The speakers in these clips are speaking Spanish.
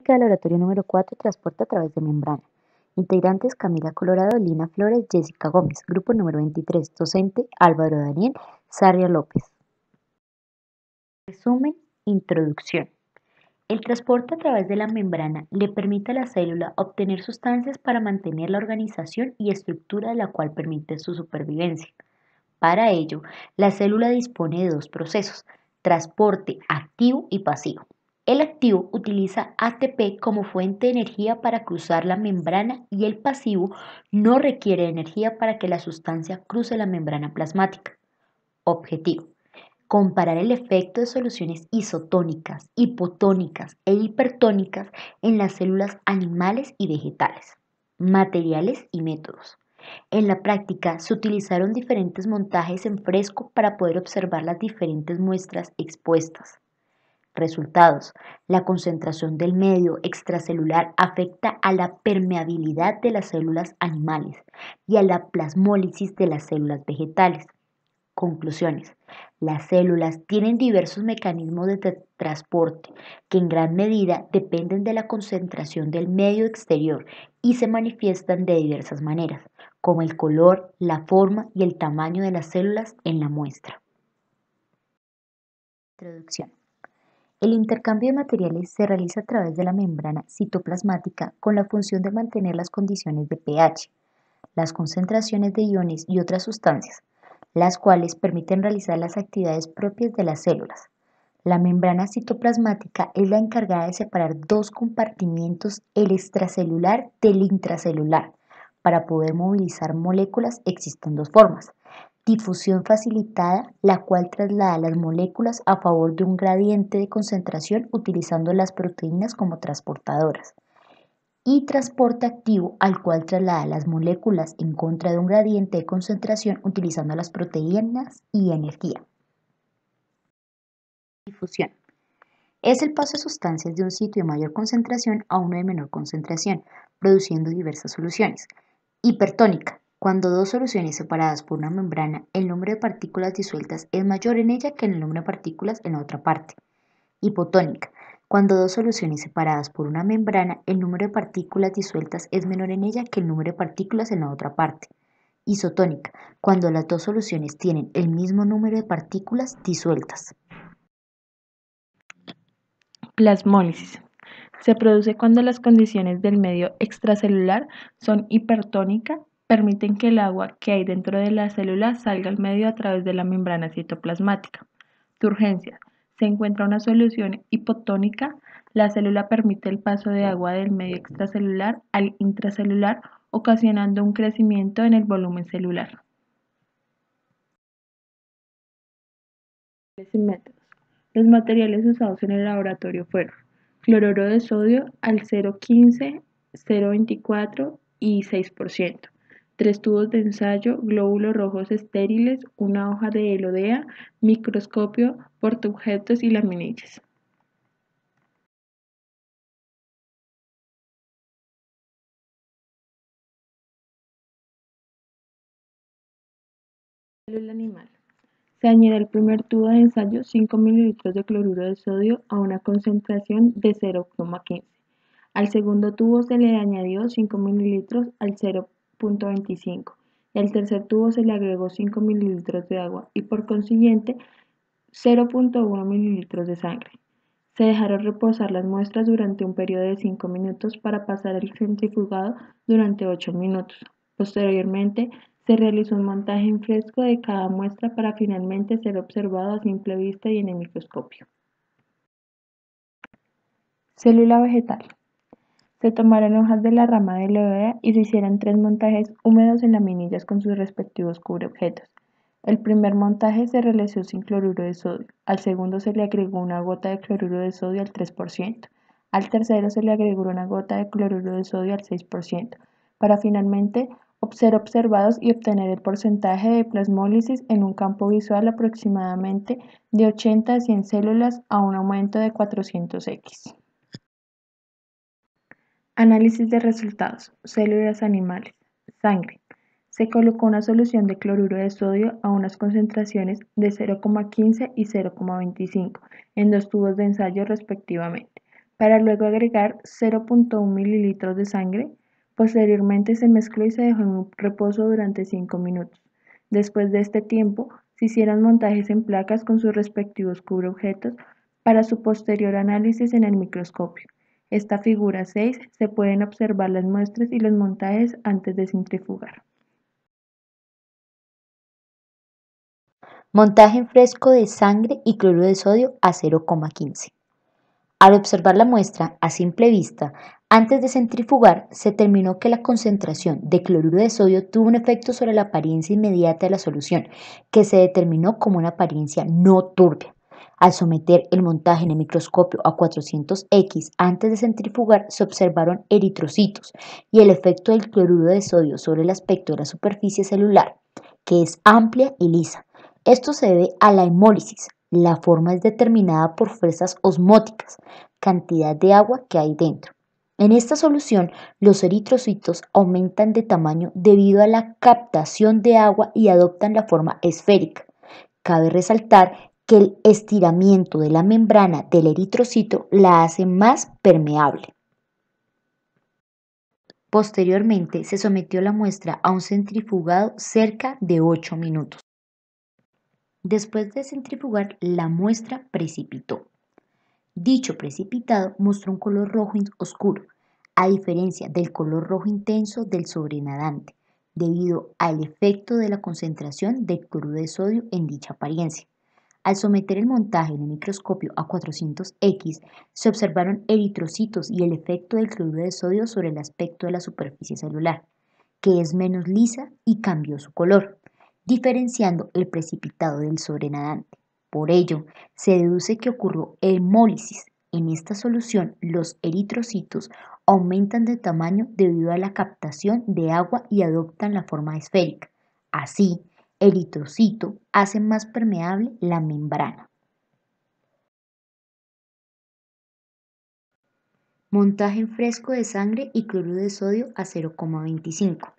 De laboratorio número 4, transporte a través de membrana. Integrantes: Camila Colorado, Lina Flores, Jessica Gómez. Grupo número 23, docente: Álvaro Daniel Sarria López. Resumen, introducción. El transporte a través de la membrana le permite a la célula obtener sustancias para mantener la organización y estructura de la cual permite su supervivencia. Para ello, la célula dispone de dos procesos: transporte activo y pasivo. El activo utiliza ATP como fuente de energía para cruzar la membrana y el pasivo no requiere energía para que la sustancia cruce la membrana plasmática. Objetivo: comparar el efecto de soluciones isotónicas, hipotónicas e hipertónicas en las células animales y vegetales. Materiales y métodos. En la práctica se utilizaron diferentes montajes en fresco para poder observar las diferentes muestras expuestas. Resultados: la concentración del medio extracelular afecta a la permeabilidad de las células animales y a la plasmólisis de las células vegetales. Conclusiones: las células tienen diversos mecanismos de transporte que en gran medida dependen de la concentración del medio exterior y se manifiestan de diversas maneras, como el color, la forma y el tamaño de las células en la muestra. Introducción. El intercambio de materiales se realiza a través de la membrana citoplasmática con la función de mantener las condiciones de pH, las concentraciones de iones y otras sustancias, las cuales permiten realizar las actividades propias de las células. La membrana citoplasmática es la encargada de separar dos compartimientos, el extracelular del intracelular. Para poder movilizar moléculas existen dos formas: difusión facilitada, la cual traslada las moléculas a favor de un gradiente de concentración utilizando las proteínas como transportadoras, y transporte activo, al cual traslada las moléculas en contra de un gradiente de concentración utilizando las proteínas y energía. Difusión. Es el paso de sustancias de un sitio de mayor concentración a uno de menor concentración, produciendo diversas soluciones. Hipertónica. Cuando dos soluciones separadas por una membrana, el número de partículas disueltas es mayor en ella que en el número de partículas en la otra parte. Hipotónica. Cuando dos soluciones separadas por una membrana, el número de partículas disueltas es menor en ella que el número de partículas en la otra parte. Isotónica. Cuando las dos soluciones tienen el mismo número de partículas disueltas. Plasmólisis. Se produce cuando las condiciones del medio extracelular son hipertónica, permiten que el agua que hay dentro de la célula salga al medio a través de la membrana citoplasmática. Turgencia. Se encuentra una solución hipotónica, la célula permite el paso de agua del medio extracelular al intracelular, ocasionando un crecimiento en el volumen celular. Los materiales usados en el laboratorio fueron cloruro de sodio al 0,15, 0,24 y 6%, 3 tubos de ensayo, glóbulos rojos estériles, una hoja de elodea, microscopio, portaobjetos y laminillas. Célula animal. Se añade al primer tubo de ensayo 5 ml de cloruro de sodio a una concentración de 0,15. Al segundo tubo se le añadió 5 ml al 0,25 y al tercer tubo se le agregó 5 ml de agua y por consiguiente 0,1 ml de sangre. Se dejaron reposar las muestras durante un periodo de 5 minutos para pasar el centrifugado durante 8 minutos. Posteriormente, se realizó un montaje en fresco de cada muestra para finalmente ser observado a simple vista y en el microscopio. Célula vegetal. Se tomaron hojas de la rama de elodea y se hicieron 3 montajes húmedos en laminillas con sus respectivos cubreobjetos. El primer montaje se realizó sin cloruro de sodio, al segundo se le agregó una gota de cloruro de sodio al 3%, al tercero se le agregó una gota de cloruro de sodio al 6%, para finalmente ser observados y obtener el porcentaje de plasmólisis en un campo visual aproximadamente de 80 a 100 células a un aumento de 400x. Análisis de resultados. Células animales. Sangre. Se colocó una solución de cloruro de sodio a unas concentraciones de 0,15 y 0,25 en dos tubos de ensayo respectivamente. para luego agregar 0,1 mililitros de sangre. Posteriormente se mezcló y se dejó en reposo durante 5 minutos. Después de este tiempo, se hicieron montajes en placas con sus respectivos cubreobjetos para su posterior análisis en el microscopio. Esta figura 6 se pueden observar las muestras y los montajes antes de centrifugar. Montaje en fresco de sangre y cloruro de sodio a 0,15. Al observar la muestra a simple vista, antes de centrifugar, se determinó que la concentración de cloruro de sodio tuvo un efecto sobre la apariencia inmediata de la solución, que se determinó como una apariencia no turbia. Al someter el montaje en el microscopio a 400X antes de centrifugar, se observaron eritrocitos y el efecto del cloruro de sodio sobre el aspecto de la superficie celular, que es amplia y lisa. Esto se debe a la hemólisis. La forma es determinada por fuerzas osmóticas, cantidad de agua que hay dentro. En esta solución, los eritrocitos aumentan de tamaño debido a la captación de agua y adoptan la forma esférica. Cabe resaltar que el estiramiento de la membrana del eritrocito la hace más permeable. Posteriormente, se sometió la muestra a un centrifugado cerca de 8 minutos. Después de centrifugar, la muestra precipitó. Dicho precipitado mostró un color rojo oscuro, a diferencia del color rojo intenso del sobrenadante, debido al efecto de la concentración del cloruro de sodio en dicha apariencia. Al someter el montaje en el microscopio a 400X, se observaron eritrocitos y el efecto del cloruro de sodio sobre el aspecto de la superficie celular, que es menos lisa y cambió su color, diferenciando el precipitado del sobrenadante. Por ello, se deduce que ocurrió hemólisis. En esta solución, los eritrocitos aumentan de tamaño debido a la captación de agua y adoptan la forma esférica. Así, el eritrocito hace más permeable la membrana. Montaje en fresco de sangre y cloruro de sodio a 0,25.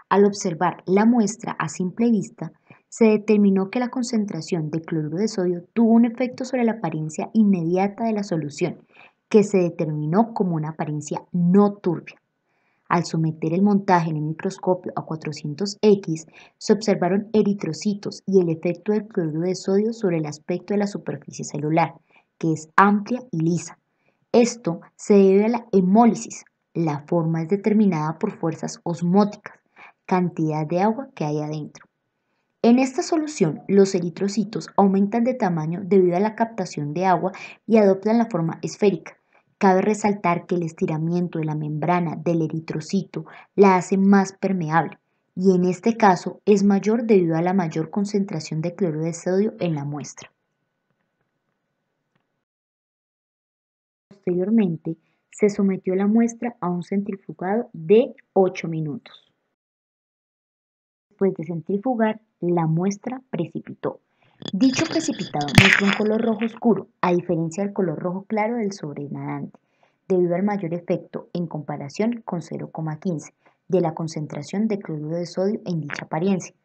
Al observar la muestra a simple vista, se determinó que la concentración de cloruro de sodio tuvo un efecto sobre la apariencia inmediata de la solución, que se determinó como una apariencia no turbia. Al someter el montaje en el microscopio a 400X, se observaron eritrocitos y el efecto del cloruro de sodio sobre el aspecto de la superficie celular, que es amplia y lisa. Esto se debe a la hemólisis. La forma es determinada por fuerzas osmóticas, cantidad de agua que hay adentro. En esta solución, los eritrocitos aumentan de tamaño debido a la captación de agua y adoptan la forma esférica. Cabe resaltar que el estiramiento de la membrana del eritrocito la hace más permeable y en este caso es mayor debido a la mayor concentración de cloruro de sodio en la muestra. Posteriormente, se sometió la muestra a un centrifugado de 8 minutos. Después de centrifugar, la muestra precipitó. Dicho precipitado muestra un color rojo oscuro, a diferencia del color rojo claro del sobrenadante, debido al mayor efecto en comparación con 0,15 de la concentración de cloruro de sodio en dicha apariencia.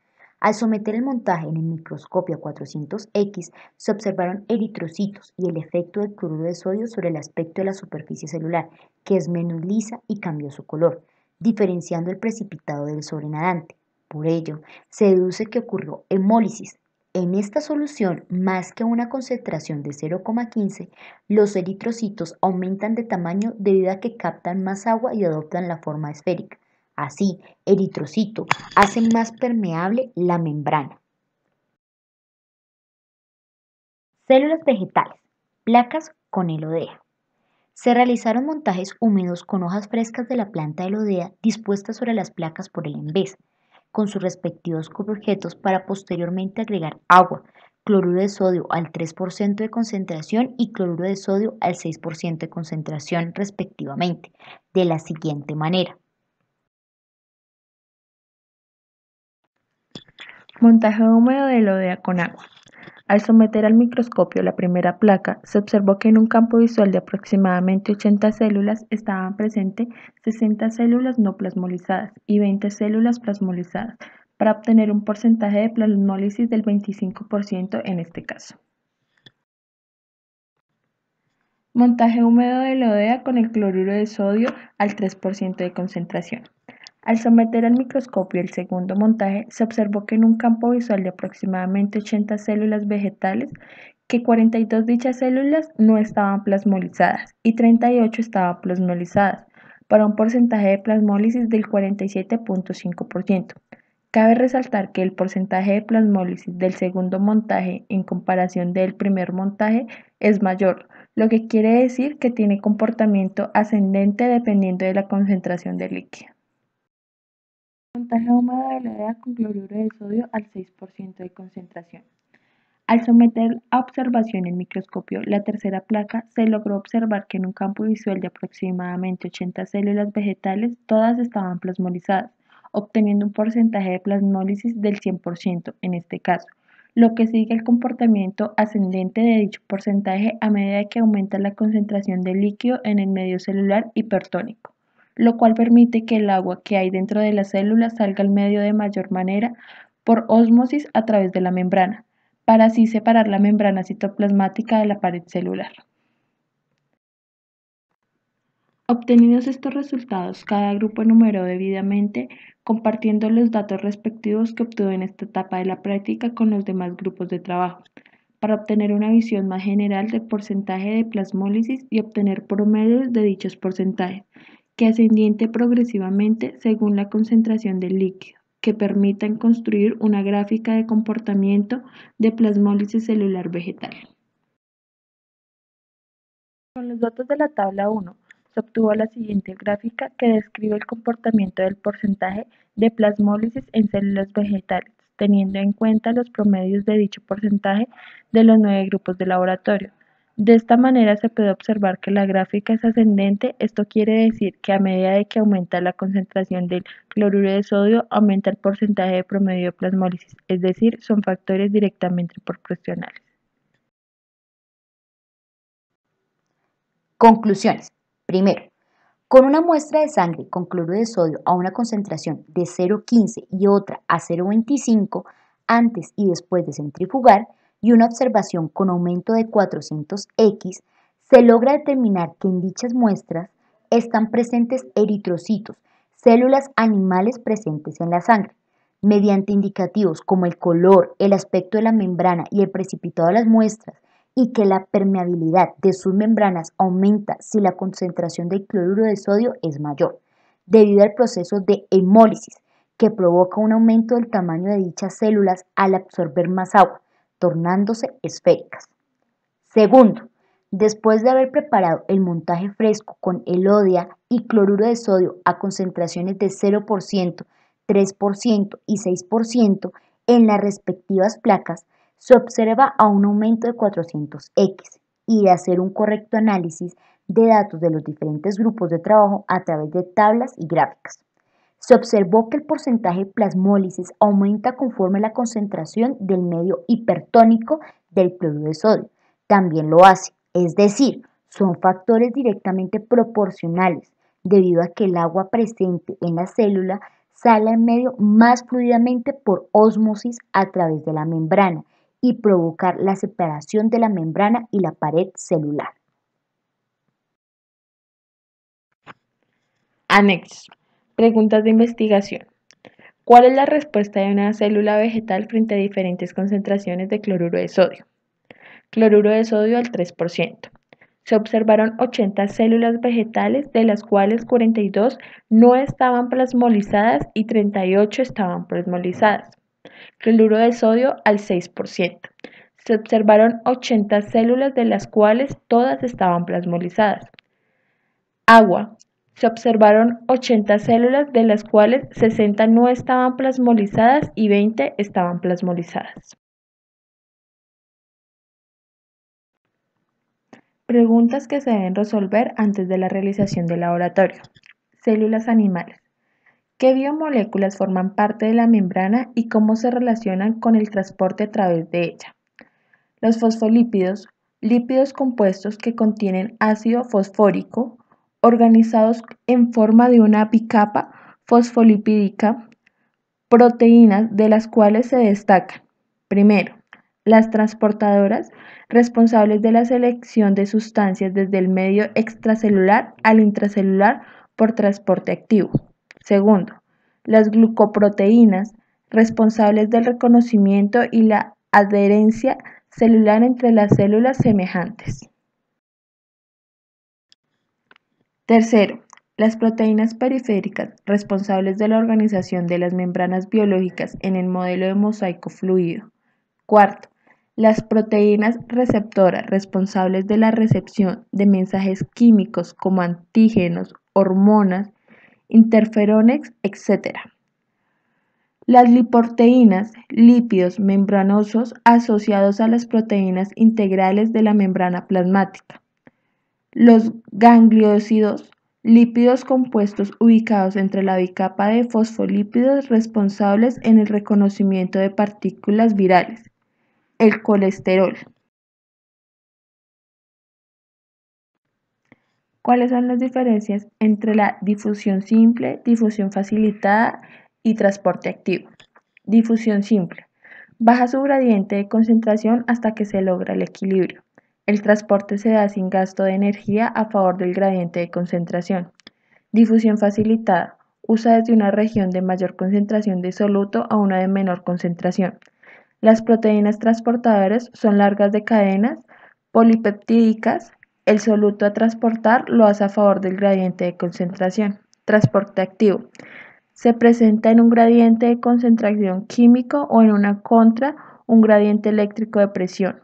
Al someter el montaje en el microscopio a 400X, se observaron eritrocitos y el efecto del cloruro de sodio sobre el aspecto de la superficie celular, que es menos lisa y cambió su color, diferenciando el precipitado del sobrenadante. Por ello, se deduce que ocurrió hemólisis. En esta solución, más que una concentración de 0,15, los eritrocitos aumentan de tamaño debido a que captan más agua y adoptan la forma esférica. Así, eritrocito hace más permeable la membrana. Células vegetales, placas con elodea. Se realizaron montajes húmedos con hojas frescas de la planta elodea dispuestas sobre las placas por el envés, con sus respectivos objetos para posteriormente agregar agua, cloruro de sodio al 3% de concentración y cloruro de sodio al 6% de concentración respectivamente, de la siguiente manera. Montaje húmedo de elodea con agua. Al someter al microscopio la primera placa, se observó que en un campo visual de aproximadamente 80 células estaban presentes 60 células no plasmolizadas y 20 células plasmolizadas, para obtener un porcentaje de plasmólisis del 25% en este caso. Montaje húmedo de LODEA con el cloruro de sodio al 3% de concentración. Al someter al microscopio el segundo montaje, se observó que en un campo visual de aproximadamente 80 células vegetales, que 42 dichas células no estaban plasmolizadas y 38 estaban plasmolizadas, para un porcentaje de plasmólisis del 47.5%. Cabe resaltar que el porcentaje de plasmólisis del segundo montaje en comparación del primer montaje es mayor, lo que quiere decir que tiene comportamiento ascendente dependiendo de la concentración del líquido. Montaje húmedo de LODEA con cloruro de sodio al 6% de concentración. Al someter a observación el microscopio la tercera placa, se logró observar que en un campo visual de aproximadamente 80 células vegetales, todas estaban plasmolizadas, obteniendo un porcentaje de plasmólisis del 100% en este caso, lo que sigue el comportamiento ascendente de dicho porcentaje a medida que aumenta la concentración de líquido en el medio celular hipertónico, lo cual permite que el agua que hay dentro de la célula salga al medio de mayor manera por ósmosis a través de la membrana, para así separar la membrana citoplasmática de la pared celular. Obtenidos estos resultados, cada grupo enumeró debidamente, compartiendo los datos respectivos que obtuvo en esta etapa de la práctica con los demás grupos de trabajo, para obtener una visión más general del porcentaje de plasmólisis y obtener promedios de dichos porcentajes, que ascendiente progresivamente según la concentración del líquido, que permitan construir una gráfica de comportamiento de plasmólisis celular vegetal. Con los datos de la tabla 1, se obtuvo la siguiente gráfica que describe el comportamiento del porcentaje de plasmólisis en células vegetales, teniendo en cuenta los promedios de dicho porcentaje de los 9 grupos de laboratorio. De esta manera se puede observar que la gráfica es ascendente, esto quiere decir que a medida de que aumenta la concentración del cloruro de sodio, aumenta el porcentaje de promedio de plasmólisis, es decir, son factores directamente proporcionales. Conclusiones. Primero, con una muestra de sangre con cloruro de sodio a una concentración de 0,15 y otra a 0,25 antes y después de centrifugar y una observación con aumento de 400x, se logra determinar que en dichas muestras están presentes eritrocitos, células animales presentes en la sangre. Mediante indicativos como el color, el aspecto de la membrana y el precipitado de las muestras, y que la permeabilidad de sus membranas aumenta si la concentración de cloruro de sodio es mayor, debido al proceso de hemólisis, que provoca un aumento del tamaño de dichas células al absorber más agua, tornándose esféricas. Segundo, después de haber preparado el montaje fresco con LODEA y cloruro de sodio a concentraciones de 0%, 3% y 6% en las respectivas placas, se observa a un aumento de 400x y de hacer un correcto análisis de datos de los diferentes grupos de trabajo a través de tablas y gráficas. Se observó que el porcentaje de plasmólisis aumenta conforme la concentración del medio hipertónico del cloruro de sodio. También lo hace, es decir, son factores directamente proporcionales, debido a que el agua presente en la célula sale al medio más fluidamente por ósmosis a través de la membrana y provocar la separación de la membrana y la pared celular. Anexos. Preguntas de investigación. ¿Cuál es la respuesta de una célula vegetal frente a diferentes concentraciones de cloruro de sodio? Cloruro de sodio al 3%. Se observaron 80 células vegetales, de las cuales 42 no estaban plasmolizadas y 38 estaban plasmolizadas. Cloruro de sodio al 6%. Se observaron 80 células, de las cuales todas estaban plasmolizadas. Agua. Se observaron 80 células, de las cuales 60 no estaban plasmolizadas y 20 estaban plasmolizadas. Preguntas que se deben resolver antes de la realización del laboratorio. Células animales. ¿Qué biomoléculas forman parte de la membrana y cómo se relacionan con el transporte a través de ella? Los fosfolípidos, lípidos compuestos que contienen ácido fosfórico, organizados en forma de una bicapa fosfolipídica, proteínas de las cuales se destacan, primero, Las transportadoras, responsables de la selección de sustancias desde el medio extracelular al intracelular por transporte activo. Segundo, las glucoproteínas, responsables del reconocimiento y la adherencia celular entre las células semejantes. Tercero, las proteínas periféricas, responsables de la organización de las membranas biológicas en el modelo de mosaico fluido. Cuarto, las proteínas receptoras, responsables de la recepción de mensajes químicos como antígenos, hormonas, interferones, etc. Las lipoproteínas, lípidos membranosos asociados a las proteínas integrales de la membrana plasmática. Los gangliósidos, lípidos compuestos ubicados entre la bicapa de fosfolípidos responsables en el reconocimiento de partículas virales. El colesterol. ¿Cuáles son las diferencias entre la difusión simple, difusión facilitada y transporte activo? Difusión simple. Baja su gradiente de concentración hasta que se logra el equilibrio. El transporte se da sin gasto de energía a favor del gradiente de concentración. Difusión facilitada. Usa desde una región de mayor concentración de soluto a una de menor concentración. Las proteínas transportadoras son largas de cadenas polipeptídicas. El soluto a transportar lo hace a favor del gradiente de concentración. Transporte activo. Se presenta en un gradiente de concentración químico o en una contra un gradiente eléctrico de presión.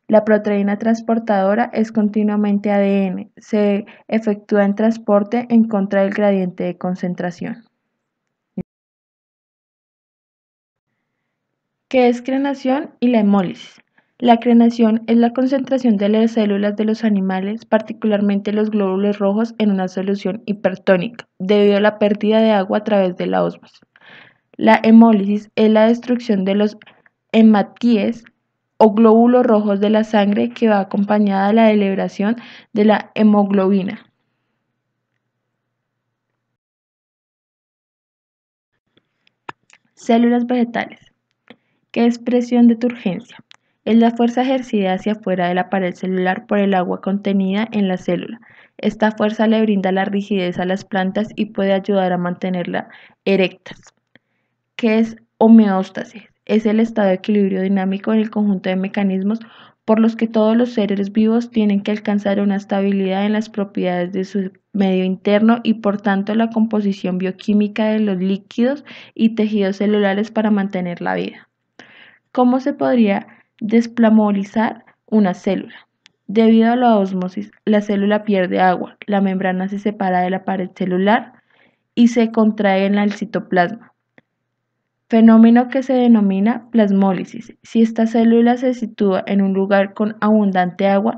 La proteína transportadora es continuamente ADN. Se efectúa en transporte en contra del gradiente de concentración. ¿Qué es crenación y la hemólisis? La crenación es la concentración de las células de los animales, particularmente los glóbulos rojos, en una solución hipertónica, debido a la pérdida de agua a través de la ósmosis. La hemólisis es la destrucción de los hematíes o glóbulos rojos de la sangre que va acompañada de la elevación de la hemoglobina. Células vegetales. ¿Qué es presión de turgencia? Es la fuerza ejercida hacia afuera de la pared celular por el agua contenida en la célula. Esta fuerza le brinda la rigidez a las plantas y puede ayudar a mantenerlas erectas. ¿Qué es homeostasis? Es el estado de equilibrio dinámico en el conjunto de mecanismos por los que todos los seres vivos tienen que alcanzar una estabilidad en las propiedades de su medio interno y por tanto la composición bioquímica de los líquidos y tejidos celulares para mantener la vida. ¿Cómo se podría desplasmolizar una célula? Debido a la ósmosis, la célula pierde agua, la membrana se separa de la pared celular y se contrae en el citoplasma, fenómeno que se denomina plasmólisis. Si esta célula se sitúa en un lugar con abundante agua,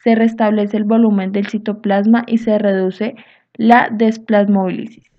se restablece el volumen del citoplasma y se reduce la desplasmólisis.